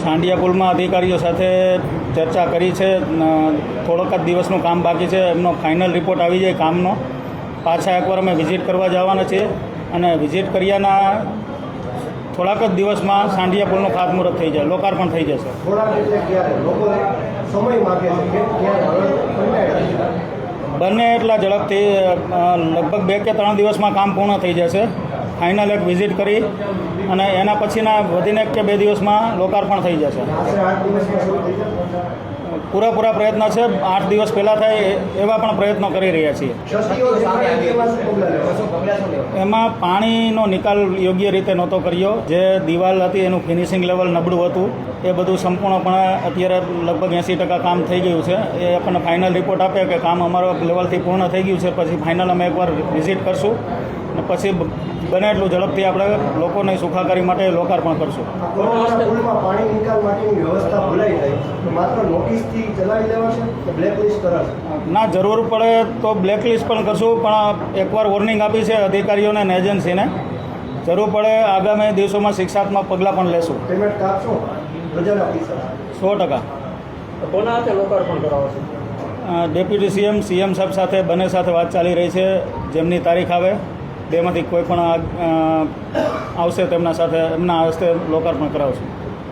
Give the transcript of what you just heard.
સાંડિયા પુલમાં અધિકારીઓ સાથે ચર્ચા કરી છે. થોડોક જ દિવસનું કામ બાકી છે. એમનો ફાઇનલ રિપોર્ટ આવી જાય કામનો, પાછા એકવાર અમે વિઝિટ કરવા જવાના છીએ અને વિઝિટ કર્યાના થોડાક જ દિવસમાં સાંડિયા પુલનું ખાતમુહૂર્ત થઈ જાય, લોકાર્પણ થઈ જશે. બને એટલા ઝડપથી લગભગ 2 કે 3 દિવસમાં કામ પૂર્ણ થઈ જશે. ફાઇનલ એક વિઝિટ કરી અને એના પછીના વધીને 1 કે 2 દિવસમાં લોકાર્પણ થઈ જશે. પૂરેપૂરા પ્રયત્ન છે. 8 દિવસ પહેલાં થાય એવા પણ પ્રયત્નો કરી રહ્યા છીએ. એમાં પાણીનો નિકાલ યોગ્ય રીતે નહોતો કર્યો. જે દિવાલ હતી એનું ફિનિશિંગ લેવલ નબળું હતું. એ બધું સંપૂર્ણપણે અત્યારે લગભગ 80% કામ થઈ ગયું છે. એ આપણને ફાઇનલ રિપોર્ટ આપે કે કામ અમારો લેવલથી પૂર્ણ થઈ ગયું છે. પછી ફાઇનલ અમે એકવાર વિઝિટ કરશું અને પછી બને એટલું ઝડપથી આપણે લોકોની સુખાકારી માટે લોકાર્પણ કરશું. પાણી નિકાલ માટેની વ્યવસ્થા ભૂલાઈ જાય તો માત્ર નોટિસથી ચલાવી લેવાશે કે બ્લેકલિસ્ટ કરાશે? ના, જરૂર પડે તો બ્લેકલિસ્ટ પણ કરશું, પણ એકવાર વોર્નિંગ આપી છે અધિકારીઓને અને એજન્સીને. જરૂર પડે આગામી દિવસોમાં શિક્ષાત્મક પગલાં પણ લેશું. પેમેન્ટ કાપશો પ્રજાના પૈસા? 100%. કોના હાથે લોકાર્પણ કરાવશે? ડેપ્યુટી સીએમ સાહેબ સાથે બંને સાથે વાત ચાલી રહી છે. જેમની તારીખ આવે બેમાંથી કોઈ પણ આવશે તેમના સાથે એમના હસ્તે લોકાર્પણ કરાવશું.